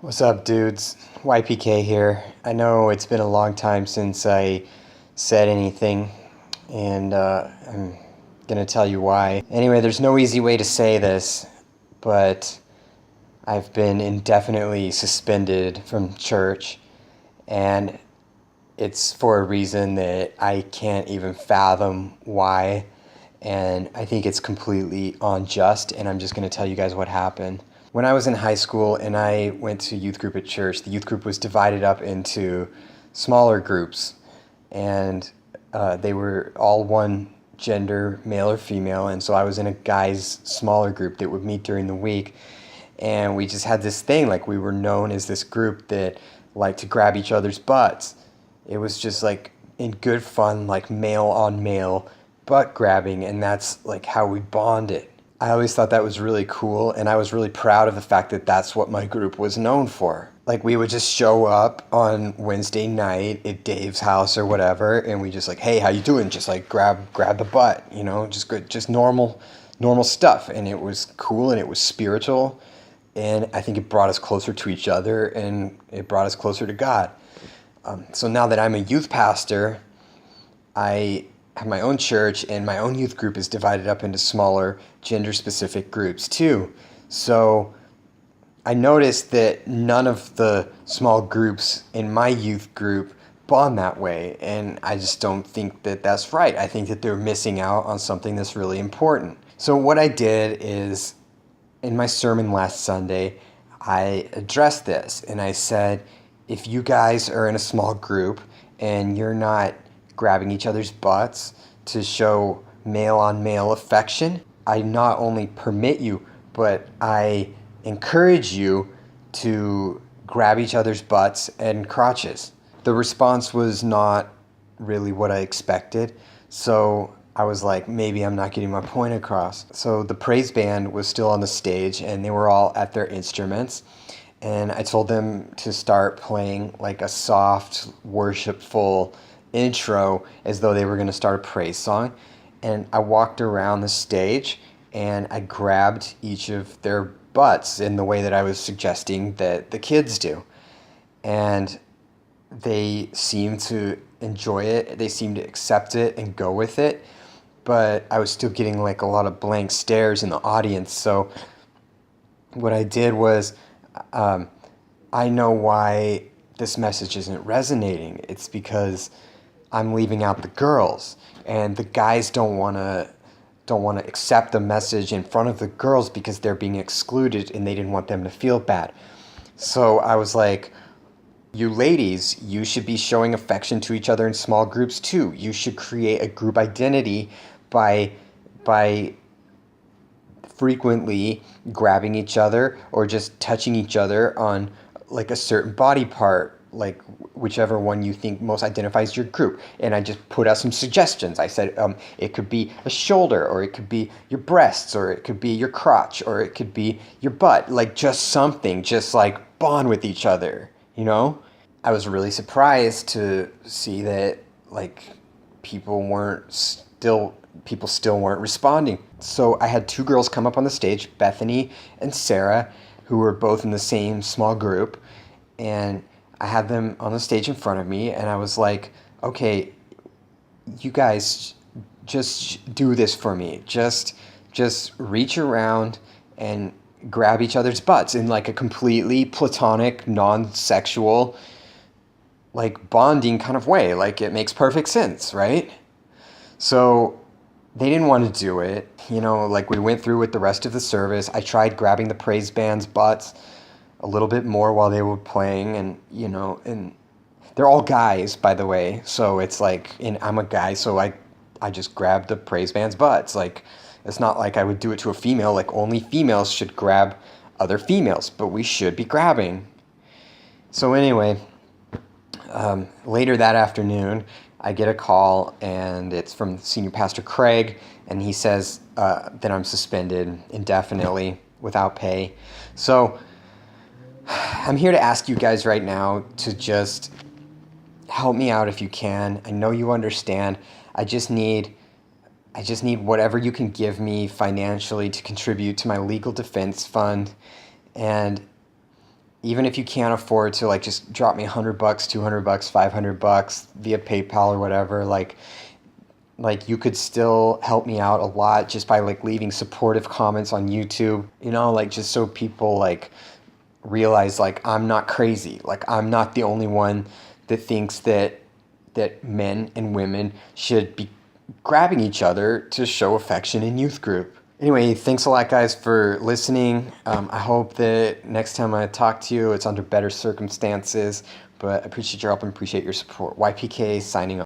What's up, dudes? YPK here. I know it's been a long time since I said anything, and I'm gonna tell you why. Anyway, there's no easy way to say this, but I've been indefinitely suspended from church, and it's for a reason that I can't even fathom why, and I think it's completely unjust, and I'm just gonna tell you guys what happened. When I was in high school and I went to youth group at church, the youth group was divided up into smaller groups, and they were all one gender, male or female, and so I was in a guys' smaller group that would meet during the week, and we just had this thing, like we were known as this group that liked to grab each other's butts. It was just like in good fun, like male on male butt grabbing, and that's like how we bonded. I always thought that was really cool, and I was really proud of the fact that that's what my group was known for. Like, we would just show up on Wednesday night at Dave's house or whatever, and we just like, hey, how you doing? Just like grab the butt, just good, just normal stuff. And it was cool and it was spiritual, and I think it brought us closer to each other and it brought us closer to God. So now that I'm a youth pastor, I have my own church, and my own youth group is divided up into smaller gender-specific groups too. So I noticed that none of the small groups in my youth group bond that way, and I just don't think that that's right. I think that they're missing out on something that's really important. So what I did is, in my sermon last Sunday, I addressed this, and I said, if you guys are in a small group and you're not grabbing each other's butts to show male on male affection, I not only permit you, but I encourage you to grab each other's butts and crotches. The response was not really what I expected, so I was like, maybe I'm not getting my point across. So the praise band was still on the stage, and they were all at their instruments, and I told them to start playing like a soft, worshipful intro as though they were going to start a praise song. And I walked around the stage and I grabbed each of their butts in the way that I was suggesting that the kids do. And they seemed to enjoy it. They seemed to accept it and go with it. But I was still getting like a lot of blank stares in the audience. So what I did was, I know why this message isn't resonating. It's because I'm leaving out the girls, and the guys don't want to accept the message in front of the girls because they're being excluded, and they didn't want them to feel bad. So I was like, you ladies, you should be showing affection to each other in small groups too. You should create a group identity by frequently grabbing each other or just touching each other on like a certain body part, like whichever one you think most identifies your group. And I just put out some suggestions. I said, it could be a shoulder, or it could be your breasts, or it could be your crotch, or it could be your butt, like just something, just like bond with each other, I was really surprised to see that like people still weren't responding. So I had two girls come up on the stage, Bethany and Sarah, who were both in the same small group, and I had them on the stage in front of me, and I was like, okay, you guys just do this for me. Just reach around and grab each other's butts in like a completely platonic, non-sexual, like bonding kind of way. Like, it makes perfect sense, right? So they didn't want to do it. Like, we went through with the rest of the service. I tried grabbing the praise band's butts a little bit more while they were playing, and and they're all guys, by the way. So it's like, and I'm a guy, so I just grabbed the praise band's butts. Like, it's not like I would do it to a female. Like, only females should grab other females, but we should be grabbing. So anyway, later that afternoon, I get a call, and it's from Senior Pastor Craig, and he says that I'm suspended indefinitely without pay. So I'm here to ask you guys right now to just help me out if you can. I know you understand. I just need whatever you can give me financially to contribute to my legal defense fund. And even if you can't afford to like just drop me $100, $200, $500 via PayPal or whatever, like you could still help me out a lot just by like leaving supportive comments on YouTube, you know, like just so people like realize like I'm not crazy. Like I'm not the only one that thinks that men and women should be grabbing each other to show affection in youth group. Anyway, thanks a lot, guys, for listening. I hope that next time I talk to you, it's under better circumstances. But I appreciate your help and appreciate your support. YPK signing off.